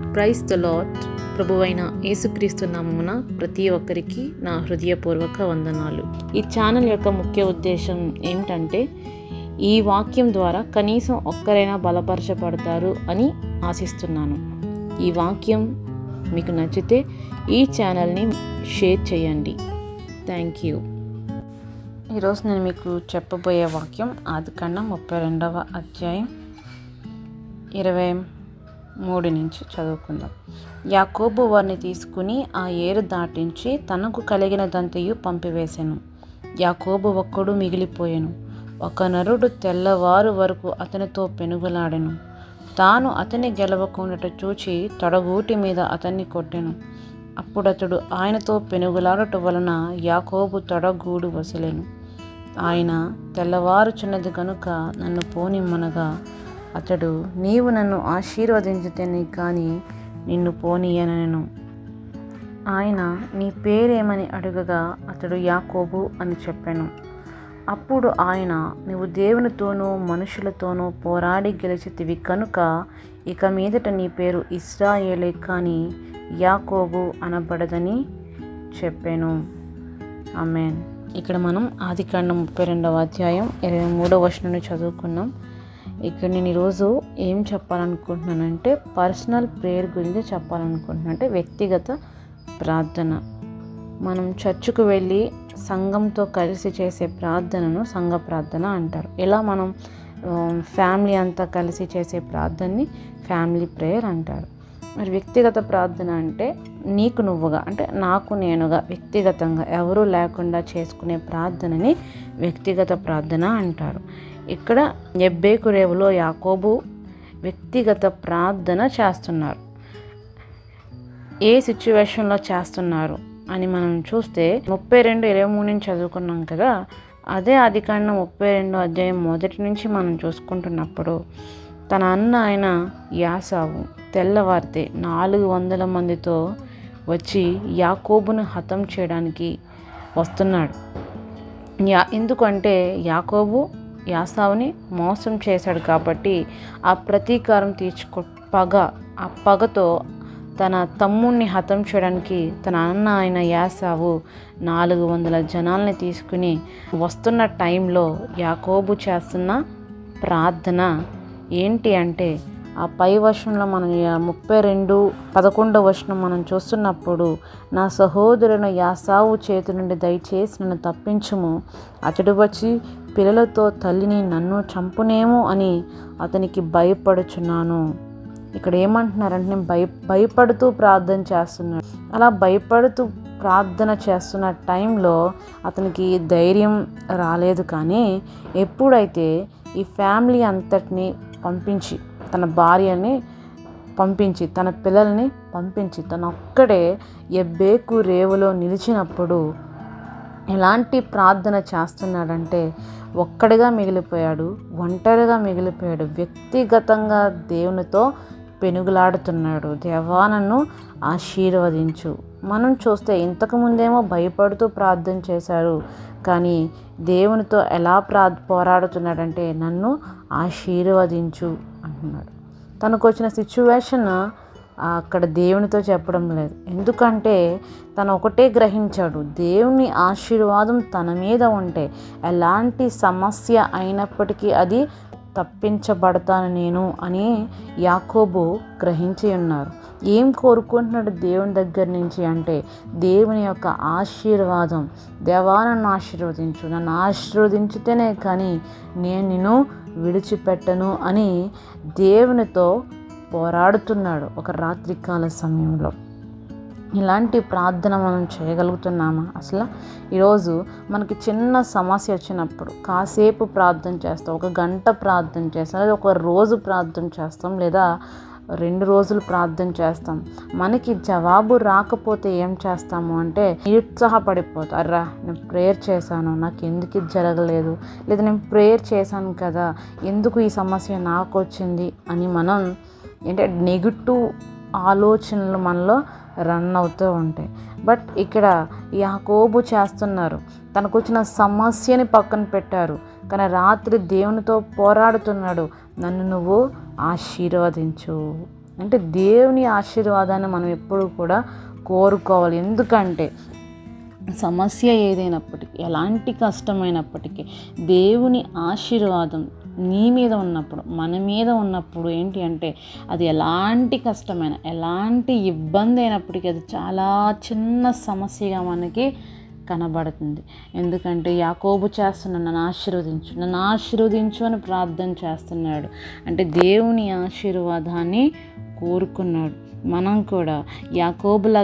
Praise the lord. ప్రభువైన యేసుక్రీస్తు నామమున ప్రతి ఒక్కరికి నా హృదయపూర్వక వందనాలు. ఈ ఛానల్ యొక్క ముఖ్య ఉద్దేశం ఏమిటంటే, ఈ వాక్యం ద్వారా కనీసం ఒక్కరైనా బలపరచబడతారు అని ఆశిస్తున్నాను. ఈ వాక్యం మీకు నచ్చితే ఈ ఛానల్ని షేర్ చేయండి. Thank you. ఈరోజు నేను మీకు చెప్పబోయే వాక్యం ఆదికాండం 32వ అధ్యాయం 23 నుంచి చదువుకుందాం. యాకోబు వారిని తీసుకుని ఆ ఏరు దాటించి తనకు కలిగినదంతయు పంపివేసెను. యాకోబు ఒక్కడు మిగిలిపోయెను. ఒక నరుడు తెల్లవారు వరకు అతనితో పెనుగులాడెను. తాను అతని గెలవకుండాట చూచి తొడగూటి మీద అతన్ని కొట్టెను. అప్పుడతడు ఆయనతో పెనుగులాడట వలన యాకోబు తొడగూడు వసలెను. ఆయన తెల్లవారుచున్నది గనుక నన్ను పోనిమ్మనగా, అతడు నీవు నన్ను ఆశీర్వదించితేనే కానీ నిన్ను పోనీయనెను. ఆయన నీ పేరేమని అడుగగా అతడు యాకోబు అని చెప్పాను. అప్పుడు ఆయన, నీవు దేవునితోనూ మనుషులతోనూ పోరాడి గెలిచితివి కనుక ఇక మీదట నీ పేరు ఇశ్రాయేలే కానీ యాకోబు అనబడదని చెప్పాను. ఆమేన్. ఇక్కడ మనం ఆదికాండం 32వ అధ్యాయం 23వ వచనం చదువుకున్నాం. ఇక్కడ నేను ఈరోజు ఏం చెప్పాలనుకుంటున్నానంటే, పర్సనల్ ప్రేయర్ గురించి చెప్పాలనుకుంటున్నాను. అంటే వ్యక్తిగత ప్రార్థన. మనం చర్చికి వెళ్ళి సంఘంతో కలిసి చేసే ప్రార్థనను సంఘ ప్రార్థన అంటారు. ఇలా మనం ఫ్యామిలీ అంతా కలిసి చేసే ప్రార్థనని ఫ్యామిలీ ప్రేయర్ అంటారు. మరి వ్యక్తిగత ప్రార్థన అంటే నీకు నువ్వుగా, అంటే నాకు నేనుగా వ్యక్తిగతంగా ఎవరూ లేకుండా చేసుకునే ప్రార్థనని వ్యక్తిగత ప్రార్థన అంటారు. ఇక్కడ యబ్బేకు రేవులో యాకోబు వ్యక్తిగత ప్రార్థన చేస్తున్నారు. ఏ సిచ్యువేషన్లో చేస్తున్నారు అని మనం చూస్తే 32:23 నుంచి చదువుకున్నాం కదా. అదే ఆదికాండం 32వ అధ్యాయం 1 నుంచి మనం చూసుకుంటున్నప్పుడు, తన అన్న అయిన యాసావు తెల్లవారితే 400 మందితో వచ్చి యాకోబును హతం చేయడానికి వస్తున్నాడు. ఎందుకంటే యాకోబు యాసావుని మోసం చేశాడు కాబట్టి ఆ ప్రతీకారం ఆ పగతో తన తమ్ముణ్ణి హతం చేయడానికి తన అన్న అయిన యాసావు 400 జనాల్ని తీసుకుని వస్తున్న టైంలో యాకోబు చేస్తున్న ప్రార్థన ఏంటి అంటే, ఆ పై వచనంలో మనం 32:11 వచనం మనం చూస్తున్నప్పుడు, నా సహోదరుని యాసావు చేతి నుండి దయచేసి నన్ను తప్పించుము, అతడు వచ్చి పిల్లలతో తల్లిని నన్ను చంపునేమో అని అతనికి భయపడుచున్నాను. ఇక్కడ ఏమంటున్నారంటే, నేను భయపడుతూ ప్రార్థన చేస్తున్నాడు. అలా భయపడుతూ ప్రార్థన చేస్తున్న టైంలో అతనికి ధైర్యం రాలేదు. కానీ ఎప్పుడైతే ఈ ఫ్యామిలీ అంతటిని పంపించి, తన భార్యని పంపించి, తన పిల్లల్ని పంపించి, తన ఒక్కడే యబ్బేకు రేవులో నిలిచినప్పుడు ఎలాంటి ప్రార్థన చేస్తున్నాడంటే, ఒక్కడిగా మిగిలిపోయాడు, ఒంటరిగా మిగిలిపోయాడు, వ్యక్తిగతంగా దేవునితో పెనుగులాడుతున్నాడు. దేవా నన్ను ఆశీర్వదించు. మనం చూస్తే ఇంతకుముందేమో భయపడుతూ ప్రార్థన చేశాడు, కానీ దేవునితో ఎలా పోరాడుతున్నాడంటే, నన్ను ఆశీర్వదించు అంటున్నాడు. తనకు వచ్చిన సిచ్యువేషన్ అక్కడ దేవునితో చెప్పడం లేదు. ఎందుకంటే తను ఒకటే గ్రహించాడు, దేవుని ఆశీర్వాదం తన మీద ఉంటే ఎలాంటి సమస్య అయినప్పటికీ అది తప్పించబడతాను నేను అని యాకోబు గ్రహించి ఉన్నారు. ఏం కోరుకుంటున్నాడు దేవుని దగ్గర నుంచి అంటే, దేవుని యొక్క ఆశీర్వాదం. దేవా నన్ను ఆశీర్వదించు, నన్ను ఆశీర్వదించితేనే కానీ నేను నిన్ను విడిచిపెట్టను అని దేవునితో పోరాడుతున్నాడు ఒక రాత్రికాల సమయంలో. ఇలాంటి ప్రార్థన మనం చేయగలుగుతున్నామా? అసలు ఈరోజు మనకి చిన్న సమస్య వచ్చినప్పుడు కాసేపు ప్రార్థన చేస్తాం, 1 గంట ప్రార్థన చేస్తాం, లేదా 1 రోజు ప్రార్థన చేస్తాం, లేదా 2 రోజులు ప్రార్థన చేస్తాం. మనకి జవాబు రాకపోతే ఏం చేస్తాము అంటే నిరుత్సాహపడిపోతాం. అర్రా నేను ప్రేయర్ చేశాను, నాకు ఎందుకు ఇది జరగలేదు, లేదా నేను ప్రేయర్ చేశాను కదా ఎందుకు ఈ సమస్య నాకు వచ్చింది అని మనం నెగిటివ్ ఆలోచనలు మనలో రన్ అవుతూ ఉంటాయి. బట్ ఇక్కడ యాకోబు చేస్తున్నారు, తనకు వచ్చిన సమస్యని పక్కన పెట్టారు, కానీ రాత్రి దేవునితో పోరాడుతున్నాడు. నన్ను నువ్వు ఆశీర్వదించు, అంటే దేవుని ఆశీర్వాదాన్ని మనం ఎప్పుడు కూడా కోరుకోవాలి. ఎందుకంటే సమస్య ఏదైనప్పటికీ, ఎలాంటి కష్టమైనప్పటికీ దేవుని ఆశీర్వాదం నీ మీద ఉన్నప్పుడు, మన మీద ఉన్నప్పుడు ఏంటి అంటే అది ఎలాంటి కష్టమైన, ఎలాంటి ఇబ్బంది అయినప్పటికీ అది చాలా చిన్న సమస్యగా మనకి కనబడుతుంది. ఎందుకంటే యాకోబు చేస్తున్నాడు, నన్ను ఆశీర్వదించు అని ప్రార్థన చేస్తున్నాడు. అంటే దేవుని ఆశీర్వాదాన్ని కోరుకున్నాడు. మనం కూడా యాకోబులా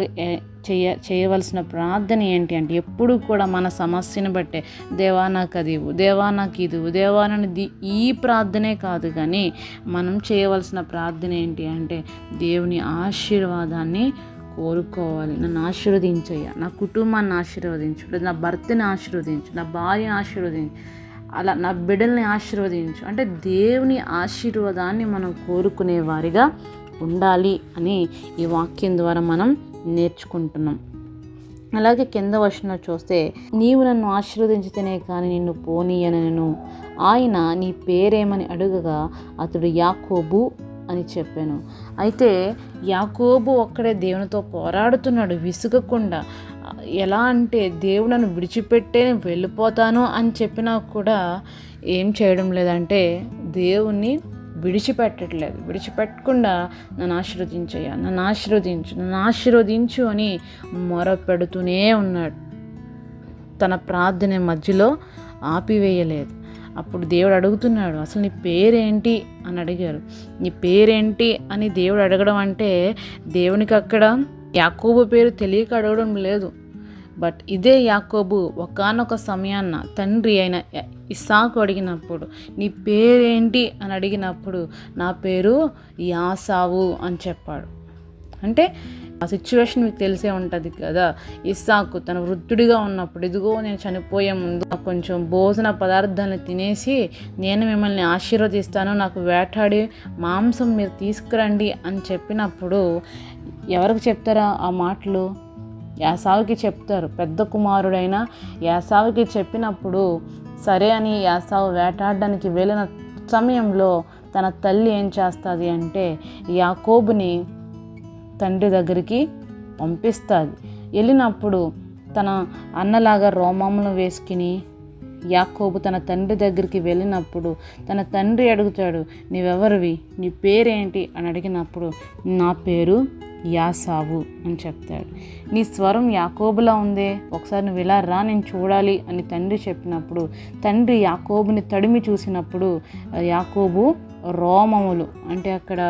చేయవలసిన ప్రార్థన ఏంటి అంటే ఎప్పుడు కూడా మన సమస్యను బట్టే దేవా నాకు అది ఇవ్వు, దేవా నాకు ఇది ఇవ్వు, దేవా నన్ను ఈ ప్రార్థనే కాదు, కానీ మనం చేయవలసిన ప్రార్థన ఏంటి అంటే దేవుని ఆశీర్వాదాన్ని కోరుకోవాలి. నన్ను ఆశీర్వదించయ్యా, నా కుటుంబాన్ని ఆశీర్వదించు, నా భర్తని ఆశీర్వదించు, నా భార్యని ఆశీర్వదించు, అలా నా బిడ్డల్ని ఆశీర్వదించు. అంటే దేవుని ఆశీర్వాదాన్ని మనం కోరుకునే వారిగా ఉండాలి అని ఈ వాక్యం ద్వారా మనం నేర్చుకుంటున్నాం. అలాగే కింద వచనం చూస్తే, నీవు నన్ను ఆశీర్వదించితేనే కానీ నిన్ను పోనీయనను. ఆయన నీ పేరేమని అడుగగా అతడు యాకోబు అని చెప్పాను. అయితే యాకోబు ఒక్కడే దేవునితో పోరాడుతున్నాడు విసుగకుండా. ఎలా అంటే దేవులను విడిచిపెట్టే వెళ్ళిపోతాను అని చెప్పినా కూడా ఏం చేయడం లేదంటే దేవుణ్ణి విడిచిపెట్టకుండా నన్ను ఆశీర్వదించయ్యా, నన్ను ఆశీర్వదించు అని మొరపెడుతూనే ఉన్నాడు. తన ప్రార్థన మధ్యలో ఆపివేయలేదు. అప్పుడు దేవుడు అడుగుతున్నాడు, అసలు నీ పేరేంటి అని అడిగారు. నీ పేరేంటి అని దేవుడు అడగడం అంటే దేవునికి అక్కడ యాకోబు పేరు తెలియక అడగడం లేదు. బట్ ఇదే యాకోబు ఒకానొక సమయాన్న తండ్రి అయిన ఇస్సాకు అడిగినప్పుడు నీ పేరేంటి అని అడిగినప్పుడు నా పేరు యాసావు అని చెప్పాడు. అంటే ఆ సిచ్యువేషన్ మీకు తెలిసే ఉంటుంది కదా. ఇస్సాకు తన వృద్ధుడిగా ఉన్నప్పుడు, ఇదిగో నేను చనిపోయే ముందు కొంచెం భోజన పదార్థాలను తినేసి నేను మిమ్మల్ని ఆశీర్వదిస్తాను, నాకు వేటాడి మాంసం మీరు తీసుకురండి అని చెప్పినప్పుడు ఎవరికి చెప్తారా ఆ మాటలు? యాసావుకి చెప్తారు. పెద్ద కుమారుడైన యాసావుకి చెప్పినప్పుడు సరే అని యాసావు వేటాడడానికి వెళ్ళిన సమయంలో తన తల్లి ఏం చేస్తుంది అంటే యాకోబుని తండ్రి దగ్గరికి పంపిస్తుంది. వెళ్ళినప్పుడు తన అన్నలాగా రోమములు వేసుకుని యాకోబు తన తండ్రి దగ్గరికి వెళ్ళినప్పుడు తన తండ్రి అడుగుతాడు, నీవెవరివి, నీ పేరేంటి అని అడిగినప్పుడు నా పేరు యాసావు అని చెప్తాడు. నీ స్వరం యాకోబులా ఉందే, ఒకసారి నువ్వు ఇలా రా, నేను చూడాలి అని తండ్రి చెప్పినప్పుడు తండ్రి యాకోబుని తడిమి చూసినప్పుడు యాకోబు రోమములు అంటే అక్కడ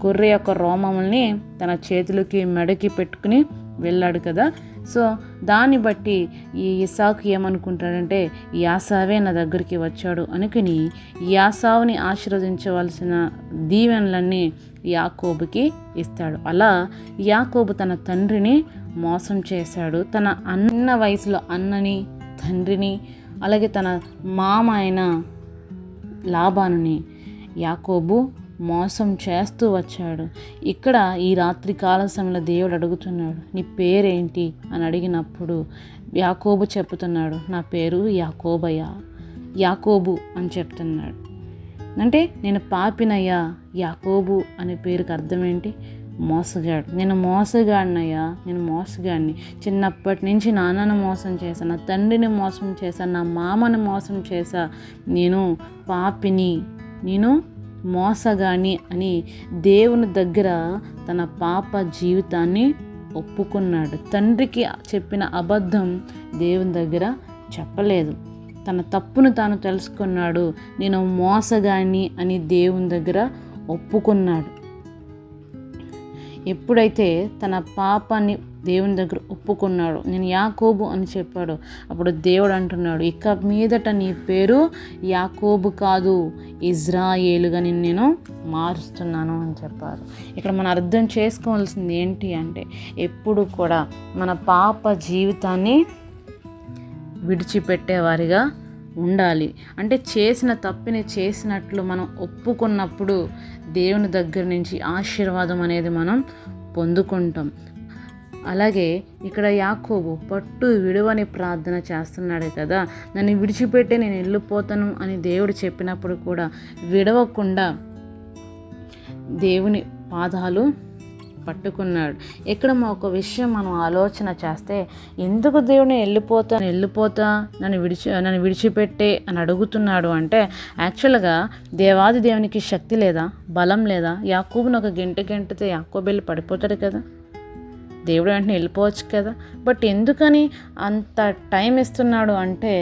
గొర్రె యొక్క రోమముల్ని తన చేతులకి మెడకి పెట్టుకుని వెళ్ళాడు కదా. సో దాన్ని బట్టి ఈ ఇస్సాకు ఏమనుకుంటాడంటే యాసావే నా దగ్గరికి వచ్చాడు అనుకుని యాసావుని ఆశీర్వదించవలసిన దీవెనలన్నీ యాకోబుకి ఇస్తాడు. అలా యాకోబు తన తండ్రిని మోసం చేశాడు. తన అన్న వయసులో అన్నని, తండ్రిని, అలాగే తన మామ అయిన లాబానుని యాకోబు మోసం చేస్తూ వచ్చాడు. ఇక్కడ ఈ రాత్రి కాల సమయంలో దేవుడు అడుగుతున్నాడు, నీ పేరేంటి అని అడిగినప్పుడు యాకోబు చెప్తున్నాడు, నా పేరు యాకోబు అని చెప్తున్నాడు. అంటే నేను పాపినయ్యా. యాకోబు అనే పేరుకి అర్థం ఏంటి? మోసగాడు. నేను మోసగాడిని. చిన్నప్పటి నుంచి నాన్నను మోసం చేశాను, నా తండ్రిని మోసం చేశాను, నా మామను మోసం చేశా, నేను పాపిని, నేను మోసగాని అని దేవుని దగ్గర తన పాప జీవితాన్ని ఒప్పుకున్నాడు. తండ్రికి చెప్పిన అబద్ధం దేవుని దగ్గర చెప్పలేదు. తన తప్పును తాను తెలుసుకున్నాడు. నేను మోసగాని అని దేవుని దగ్గర ఒప్పుకున్నాడు. ఎప్పుడైతే తన పాపాన్ని దేవుని దగ్గర ఒప్పుకున్నాడు, నేను యాకోబు అని చెప్పాడు, అప్పుడు దేవుడు అంటున్నాడు, ఇక మీదట నీ పేరు యాకోబు కాదు, ఇజ్రాయేలుగా నేను మారుస్తున్నాను అని చెప్పారు. ఇక్కడ మనం అర్థం చేసుకోవాల్సింది ఏంటి అంటే ఎప్పుడు కూడా మన పాప జీవితాన్ని విడిచిపెట్టేవారిగా ఉండాలి. అంటే చేసిన తప్పిని చేసినట్లు మనం ఒప్పుకున్నప్పుడు దేవుని దగ్గర నుంచి ఆశీర్వాదం అనేది మనం పొందుకుంటాం. అలాగే ఇక్కడ యాకోబు పట్టు విడువని ప్రార్థన చేస్తున్నాడు కదా, నన్ను విడిచిపెట్టి నేను వెళ్ళిపోతాను అని దేవుడు చెప్పినప్పుడు కూడా విడవకుండా దేవుని పాదాలు పట్టుకున్నాడు. ఇక్కడ ఒక విషయం మనం ఆలోచన చేస్తే, ఎందుకు దేవుని వెళ్ళిపోతా నన్ను విడిచిపెట్టే అని అడుగుతున్నాడు అంటే, యాక్చువల్గా దేవాది దేవునికి శక్తి లేదా, బలం లేదా? యాకోబును ఒక గెంటితే యాకోబు వెళ్ళి పడిపోతాడు కదా, దేవుడు వెంటనే వెళ్ళిపోవచ్చు కదా. బట్ ఎందుకని అంత టైం ఇస్తున్నాడు అంటే,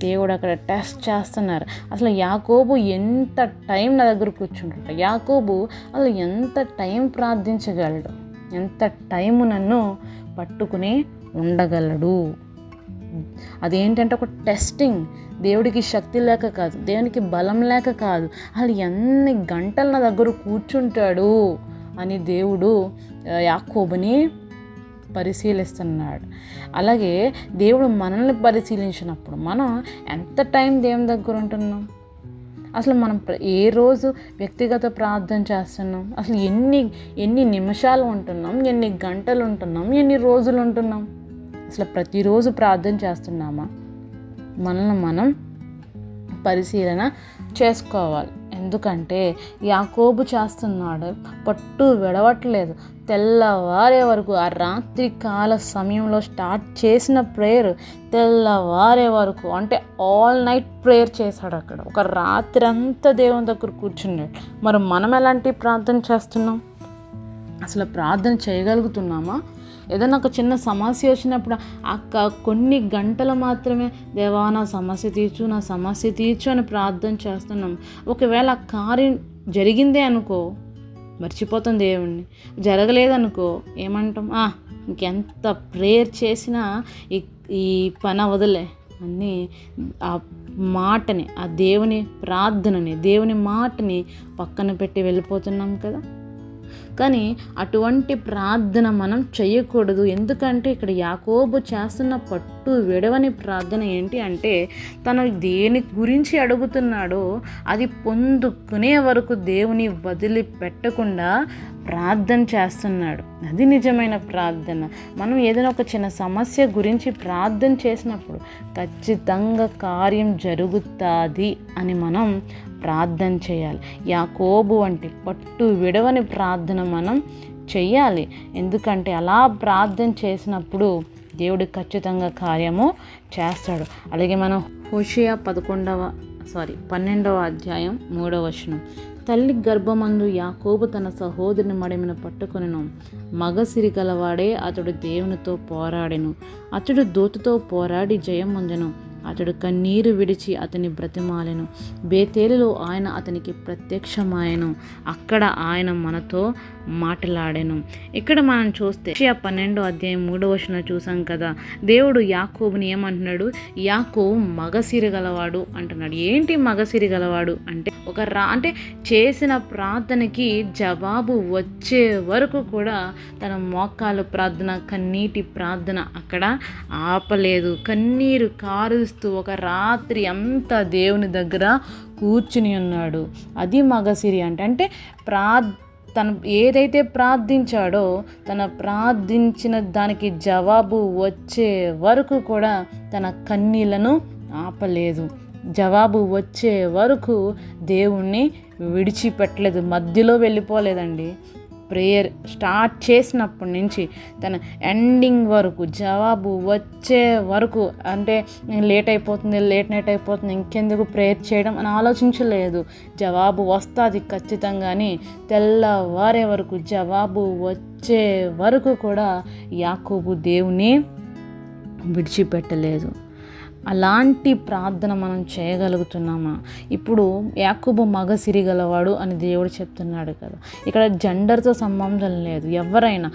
దేవుడు అక్కడ టెస్ట్ చేస్తున్నారు. అసలు యాకోబు ఎంత టైం నా దగ్గర కూర్చుంటాడు, యాకోబు అసలు ఎంత టైం ప్రార్థించగలడు, ఎంత టైము నన్ను పట్టుకుని ఉండగలడు. అదేంటంటే ఒక టెస్టింగ్. దేవుడికి శక్తి లేక కాదు, దేవునికి బలం లేక కాదు, అసలు ఎన్ని గంటలు నా దగ్గర కూర్చుంటాడు అని దేవుడు యాకోబుని పరిశీలిస్తున్నాడు. అలాగే దేవుడు మనల్ని పరిశీలించినప్పుడు మనం ఎంత టైం దేవుని దగ్గర ఉంటున్నాం, అసలు మనం ఏ రోజు వ్యక్తిగత ప్రార్థన చేస్తున్నాం, అసలు ఎన్ని నిమిషాలు ఉంటున్నాం, ఎన్ని గంటలు ఉంటున్నాం, ఎన్ని రోజులు ఉంటున్నాం, అసలు ప్రతిరోజు ప్రార్థన చేస్తున్నామా? మనల్ని మనం పరిశీలన చేసుకోవాలి. ఎందుకంటే యాకోబు చేస్తున్నాడు, పట్టు విడవట్లేదు. తెల్లవారే వరకు, ఆ రాత్రి కాల సమయంలో స్టార్ట్ చేసిన ప్రేయర్ తెల్లవారే వరకు, అంటే ఆల్ నైట్ ప్రేయర్ చేశాడు. అక్కడ ఒక రాత్రి అంతా దేవుని దగ్గర కూర్చున్నాడు. మరి మనం ఎలాంటి ప్రార్థన చేస్తున్నాం? అసలు ప్రార్థన చేయగలుగుతున్నామా? ఏదైనా ఒక చిన్న సమస్య వచ్చినప్పుడు కొన్ని గంటలు మాత్రమే దేవా నా సమస్య తీర్చు అని ప్రార్థన చేస్తున్నాం. ఒకవేళ ఆ కార్యం జరిగిందే అనుకో, మర్చిపోతాం దేవుణ్ణి. జరగలేదనుకో ఏమంటాం, ఇంకెంత ప్రేయర్ చేసినా ఈ పని వదిలే అన్నీ ఆ మాటని, ఆ దేవుని ప్రార్థనని, దేవుని మాటని పక్కన పెట్టి వెళ్ళిపోతున్నాం కదా. కానీ అటువంటి ప్రార్థన మనం చేయకూడదు. ఎందుకంటే ఇక్కడ యాకోబు చేస్తున్న పట్టు విడవని ప్రార్థన ఏంటి అంటే, తను దేని గురించి అడుగుతున్నాడో అది పొందుకునే వరకు దేవుని వదిలిపెట్టకుండా ప్రార్థన చేస్తున్నాడు. అది నిజమైన ప్రార్థన. మనం ఏదైనా ఒక చిన్న సమస్య గురించి ప్రార్థన చేసినప్పుడు ఖచ్చితంగా కార్యం జరుగుతుంది అని మనం ప్రార్థన చేయాలి. యాకోబు వంటి పట్టు విడవని ప్రార్థన మనం చెయ్యాలి. ఎందుకంటే అలా ప్రార్థన చేసినప్పుడు దేవుడు ఖచ్చితంగా కార్యము చేస్తాడు. అలాగే మనం హోషేయ 12వ అధ్యాయం 3వ వచనం, తల్లి గర్భమందు యాకోబు తన సహోదరుని మడిమిన పట్టుకొనెను, మగసిరి గలవాడే అతడు దేవునితో పోరాడెను, అతడు దూతతో పోరాడి జయం పొందెను, అతడు కన్నీరు విడిచి అతని బ్రతిమాలెను, బేతేలులో ఆయన అతనికి ప్రత్యక్షమాయెను, అక్కడ ఆయన మనతో మాట్లాడాను. ఇక్కడ మనం చూస్తే 12వ అధ్యాయం 3వ వచనం చూసాం కదా. దేవుడు యాకోబుని ఏమంటున్నాడు? యాకోబు మగసిరి గలవాడు అంటున్నాడు. ఏంటి మగసిరి గలవాడు అంటే, అంటే చేసిన ప్రార్థనకి జవాబు వచ్చే వరకు కూడా తన మోకాలు ప్రార్థన, కన్నీటి ప్రార్థన అక్కడ ఆపలేదు. కన్నీరు కారుస్తూ ఒక రాత్రి అంతా దేవుని దగ్గర కూర్చుని ఉన్నాడు. అది మగసిరి అంటే తను ఏదైతే ప్రార్థించాడో, తన ప్రార్థించిన దానికి జవాబు వచ్చే వరకు కూడా తన కన్నీళ్లను ఆపలేదు. జవాబు వచ్చే వరకు దేవుణ్ణి విడిచిపెట్టలేదు, మధ్యలో వెళ్ళిపోలేదండి. ప్రేయర్ స్టార్ట్ చేసినప్పటి నుంచి తన ఎండింగ్ వరకు, జవాబు వచ్చే వరకు, అంటే లేట్ నైట్ అయిపోతుంది ఇంకెందుకు ప్రేయర్ చేయడం అని ఆలోచించలేదు. జవాబు వస్తుంది ఖచ్చితంగాని తెల్లవారే వరకు, జవాబు వచ్చే వరకు కూడా యాకోబు దేవుని విడిచిపెట్టలేదు. అలాంటి ప్రార్థన మనం చేయగలుగుతున్నామా? ఇప్పుడు యాకోబు మగసిరి గలవాడు అని దేవుడు చెప్తున్నాడు కదా. ఇక్కడ జెండర్తో సంబంధం లేదు. ఎవరైనా,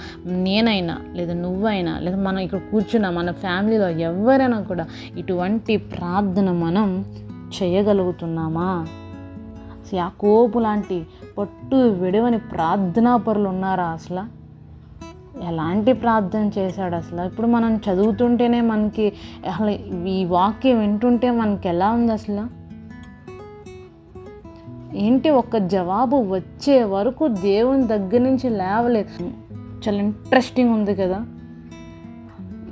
నేనైనా లేదా నువ్వైనా లేదా మనం ఇక్కడ కూర్చున్న మన ఫ్యామిలీలో ఎవరైనా కూడా ఇటువంటి ప్రార్థన మనం చేయగలుగుతున్నామా? యాకోబు లాంటి పట్టు విడవని ప్రార్థనా పరులు ఉన్నారా? అసలు ఎలాంటి ప్రార్థన చేశాడు అసలు? ఇప్పుడు మనం చదువుతుంటేనే మనకి, అసలు ఈ వాక్యం వింటుంటే మనకి ఎలా ఉంది అసలు? ఏంటి, ఒక జవాబు వచ్చే వరకు దేవుని దగ్గర నుంచి లేవలేదు. చాలా ఇంట్రెస్టింగ్ ఉంది కదా.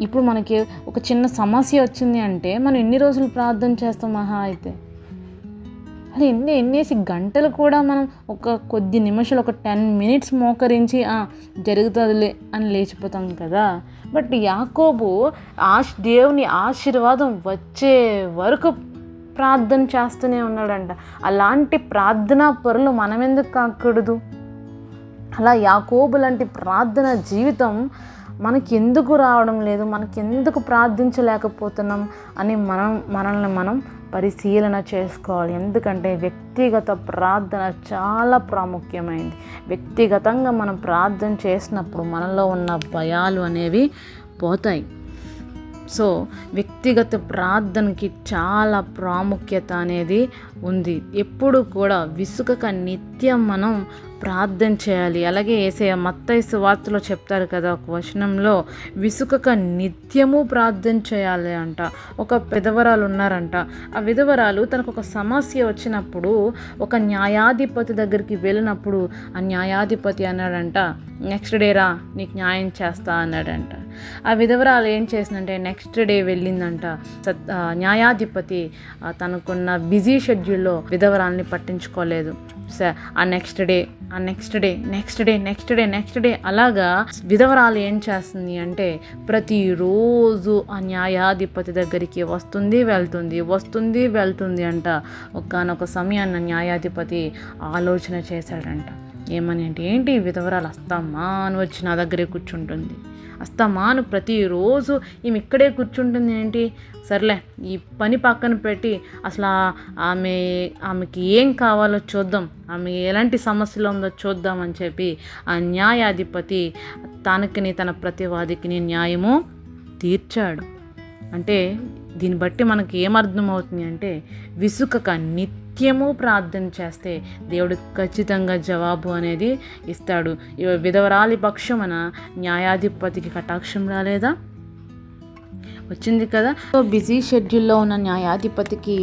ఇప్పుడు మనకి ఒక చిన్న సమస్య వచ్చింది అంటే మనం ఎన్ని రోజులు ప్రార్థన చేస్తాం మహా అయితే? అలా ఎన్నేసి గంటలు కూడా మనం ఒక కొద్ది నిమిషాలు ఒక 10 minutes మోకరించి జరుగుతుందిలే అని లేచిపోతాం కదా. బట్ యాకోబు దేవుని ఆశీర్వాదం వచ్చే వరకు ప్రార్థన చేస్తూనే ఉన్నాడంట. అలాంటి ప్రార్థనా పరులు మనం ఎందుకు కాకూడదు? అలా యాకోబు లాంటి ప్రార్థన జీవితం మనకి ఎందుకు రావడం లేదు, మనకి ఎందుకు ప్రార్థించలేకపోతున్నాం అని మనల్ని మనం పరిశీలన చేసుకోవాలి. ఎందుకంటే వ్యక్తిగత ప్రార్థన చాలా ప్రాముఖ్యమైనది. వ్యక్తిగతంగా మనం ప్రార్థన చేసినప్పుడు మనలో ఉన్న భయాలు అనేవి పోతాయి. సో వ్యక్తిగత ప్రార్థనకి చాలా ప్రాముఖ్యత అనేది ఉంది. ఎప్పుడు కూడా విసుగక నిత్యం మనం ప్రార్థన చేయాలి. అలాగే యేసయ్య మత్తయి సువార్తలో చెప్తారు కదా, ఒక వచనంలో విసుగక నిత్యము ప్రార్థన చేయాలి అంట. ఒక విధవరాలు ఉన్నారంట. ఆ విధవరాలు తనకు ఒక సమస్య వచ్చినప్పుడు ఒక న్యాయాధిపతి దగ్గరికి వెళ్ళినప్పుడు ఆ న్యాయాధిపతి అన్నాడంట, నెక్స్ట్ డే రా నీకు న్యాయం చేస్తా అన్నాడంట. ఆ విధవరాలు ఏం చేసిందంటే నెక్స్ట్ డే వెళ్ళిందంట. న్యాయాధిపతి తనకున్న బిజీ షెడ్యూల్లో విధవరాల్ని పట్టించుకోలేదు. ఆ నెక్స్ట్ డే అలాగా విధవరాలు ఏం చేస్తుంది అంటే ప్రతిరోజు ఆ న్యాయాధిపతి దగ్గరికి వస్తుంది వెళ్తుంది అంట. ఒకానొక సమయాన్న న్యాయాధిపతి ఆలోచన చేశాడంట. ఏమని అంటే, ఏంటి విధవరాలు అస్తమాను వచ్చి నా దగ్గరే కూర్చుంటుంది, అస్తమాను ప్రతిరోజు ఈమె ఇక్కడే కూర్చుంటుంది ఏంటి, సర్లే ఈ పని పక్కన పెట్టి అసలు ఆమెకి ఏం కావాలో చూద్దాం, ఆమె ఎలాంటి సమస్యలో ఉందో చూద్దాం అని చెప్పి ఆ న్యాయాధిపతి తన ప్రతివాదికి న్యాయము తీర్చాడు. అంటే దీన్ని బట్టి మనకి ఏమర్థమవుతుంది అంటే విసుకక నిత్యము ప్రార్థన చేస్తే దేవుడు ఖచ్చితంగా జవాబు అనేది ఇస్తాడు. విధవరాలి పక్షమున న్యాయాధిపతికి కటాక్షం రాలేదా? వచ్చింది కదా. బిజీ షెడ్యూల్లో ఉన్న న్యాయాధిపతికి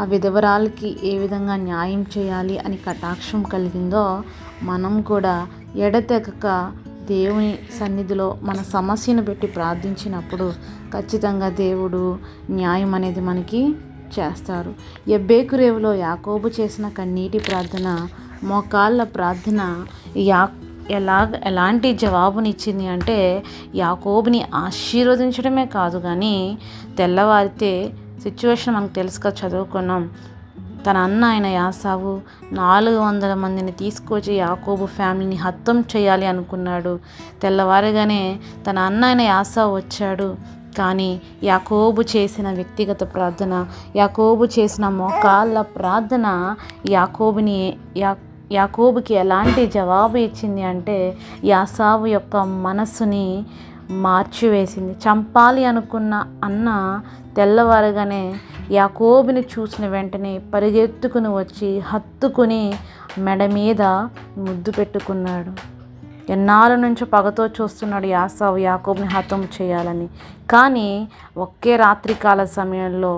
ఆ విధవరాలకి ఏ విధంగా న్యాయం చేయాలి అని కటాక్షం కలిగిందో మనం కూడా ఎడతెగక దేవుని సన్నిధిలో మన సమస్యను పెట్టి ప్రార్థించినప్పుడు ఖచ్చితంగా దేవుడు న్యాయం అనేది మనకి చేస్తారు. ఎబ్బేకు రేవులో యాకోబు చేసిన కన్నీటి ప్రార్థన, మోకాళ్ళ ప్రార్థన ఎలాంటి జవాబునిచ్చింది అంటే యాకోబుని ఆశీర్వదించడమే కాదు కానీ తెల్లవారితే సిచ్యువేషన్ మనకు తెలుసుగా చదువుకున్నాం. తన అన్న ఆయన యాసావు 400 మందిని తీసుకొచ్చి యాకోబు ఫ్యామిలీని హతం చేయాలి అనుకున్నాడు. తెల్లవారుగానే తన అన్న ఆయన యాసావు వచ్చాడు. కానీ యాకోబు చేసిన వ్యక్తిగత ప్రార్థన, యాకోబు చేసిన మోకాళ్ళ ప్రార్థన యాకోబుకి ఎలాంటి జవాబు ఇచ్చింది అంటే యాసావు యొక్క మనస్సుని మార్చివేసింది. చంపాలి అనుకున్న అన్న తెల్లవారుగానే యాకోబుని చూసిన వెంటనే పరిగెత్తుకుని వచ్చి హత్తుకుని మెడ మీద ముద్దు పెట్టుకున్నాడు. ఎన్నాళ్ళ నుంచో పగతో చూస్తున్నాడు యాసావు యాకోబుని హతం చేయాలని. కానీ ఒకే రాత్రికాల సమయంలో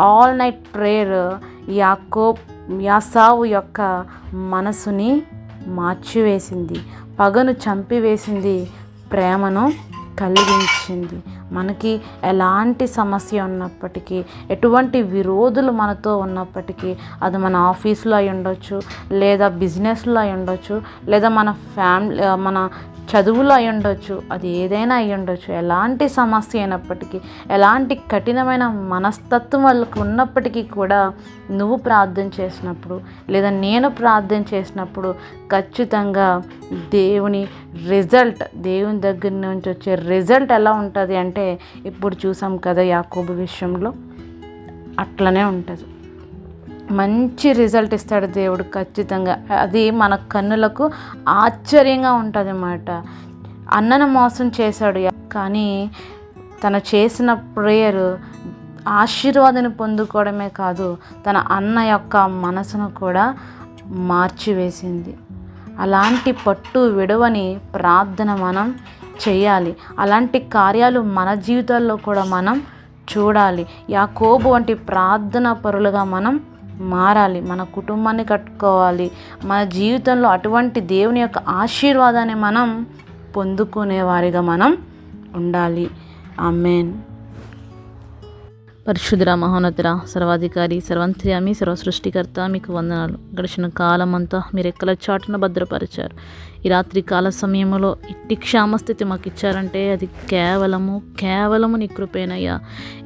ఆల్ నైట్ ప్రేయర్ యాసావు యొక్క మనసుని మార్చివేసింది, పగను చంపివేసింది, ప్రేమను కలిగించింది. మనకి ఎలాంటి సమస్య ఉన్నప్పటికీ, ఎటువంటి విరోధులు మనతో ఉన్నప్పటికీ, అది మన ఆఫీస్లో అయి ఉండొచ్చు, లేదా బిజినెస్లో అయి ఉండొచ్చు, లేదా మన చదువులో అయి ఉండొచ్చు, అది ఏదైనా అయి ఉండొచ్చు. ఎలాంటి సమస్య అయినప్పటికీ, ఎలాంటి కఠినమైన మనస్తత్వం వాళ్ళకు ఉన్నప్పటికీ కూడా నువ్వు ప్రార్థన చేసినప్పుడు లేదా నేను ప్రార్థన చేసినప్పుడు ఖచ్చితంగా దేవుని దగ్గర నుంచి వచ్చే రిజల్ట్ ఎలా ఉంటుంది అంటే ఇప్పుడు చూసాం కదా యాకోబు విషయంలో అట్లనే ఉంటుంది. మంచి రిజల్ట్ ఇస్తాడు దేవుడు ఖచ్చితంగా. అది మన కన్నులకు ఆశ్చర్యంగా ఉంటుంది అన్నమాట. అన్నను మోసం చేశాడు కానీ తను చేసిన ప్రేయర్ ఆశీర్వాదాన్ని పొందుకోవడమే కాదు, తన అన్న యొక్క మనసును కూడా మార్చివేసింది. అలాంటి పట్టు విడవని ప్రార్థన మనం చేయాలి. అలాంటి కార్యాలు మన జీవితాల్లో కూడా మనం చూడాలి. యాకోబు వంటి ప్రార్థన పరులుగా మనం మారాలి. మన కుటుంబాన్ని కట్టుకోవాలి. మన జీవితంలో అటువంటి దేవుని యొక్క ఆశీర్వాదాన్ని మనం పొందుకునే వారిగా మనం ఉండాలి. ఆమేన్. పరిశుద్ధ మహోన్నతుడ సర్వాధికారి సర్వంత్ర్యామి సర్వసృష్టికర్త మీకు వందనాలు. గడిచిన కాలం అంతా మీరు ఎక్కల చాటున భద్రపరిచారు. ఈ రాత్రి కాల సమయంలో ఇట్టి క్షామస్థితి మాకు ఇచ్చారంటే అది కేవలము నీ కృపేనయ్యా.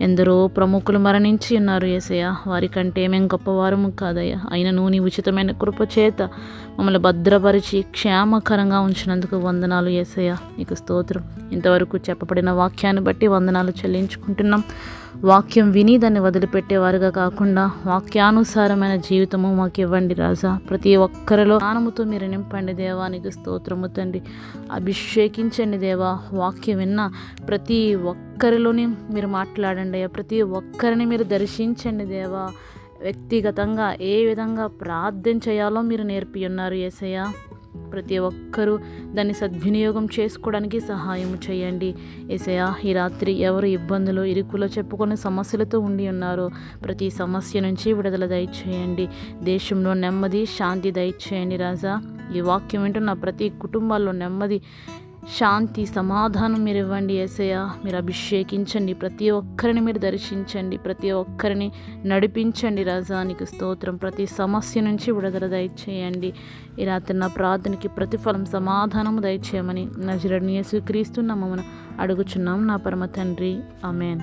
ఎందరో ప్రముఖులు మరణించి ఉన్నారు యేసయ్య, వారికంటే మేము గొప్పవారము కాదయ్యా. అయినను నీ ఉచితమైన కృప చేత మమ్మల్ని భద్రపరిచి క్షేమకరంగా ఉంచినందుకు వందనాలు యేసయ్య, నీకు స్తోత్రం. ఇంతవరకు చెప్పబడిన వాక్యాన్ని బట్టి వందనాలు చెల్లించుకుంటున్నాం. వాక్యం విని దాన్ని వదిలిపెట్టేవారుగా కాకుండా వాక్యానుసారమైన జీవితము మాకు ఇవ్వండి రాజా. ప్రతి ఒక్కరిలో జ్ఞానముతో మీరు నింపండి దేవా, నీకు స్తోత్రము తండ్రి. అభిషేకించండి దేవా. వాక్యం విన్న ప్రతి ఒక్కరిలోని మీరు మాట్లాడండి అయ్యా. ప్రతి ఒక్కరిని మీరు దర్శించండి దేవా. వ్యక్తిగతంగా ఏ విధంగా ప్రార్థన చేయాలో మీరు నేర్పి ఉన్నారు యేసయ్య. ప్రతి ఒక్కరూ దాన్ని సద్వినియోగం చేసుకోవడానికి సహాయం చేయండి యేసయ్య. ఈ రాత్రి ఎవరు ఇబ్బందులు ఇరుకులో చెప్పుకొని సమస్యలతో ఉండి ఉన్నారో ప్రతి సమస్య నుంచి విడుదల దయచేయండి. దేశంలో నెమ్మది శాంతి దయచేయండి రాజా. ఈ వాక్యం వింటున్న ప్రతి కుటుంబాల్లో నెమ్మది శాంతి సమాధానం మీరు ఇవ్వండి యేసయ్య. మీరు అభిషేకించండి, ప్రతి ఒక్కరిని మీరు దర్శించండి, ప్రతి ఒక్కరిని నడిపించండి రాజా, నీకు స్తోత్రం. ప్రతి సమస్య నుంచి విడుదల దయచేయండి. ఈ రాత్రి నా ప్రార్థనకి ప్రతిఫలం సమాధానము దయచేయమని నజరేయుడైన యేసుక్రీస్తు నామమున అడుగుచున్నాం నా పరమ తండ్రి, ఆమేన్.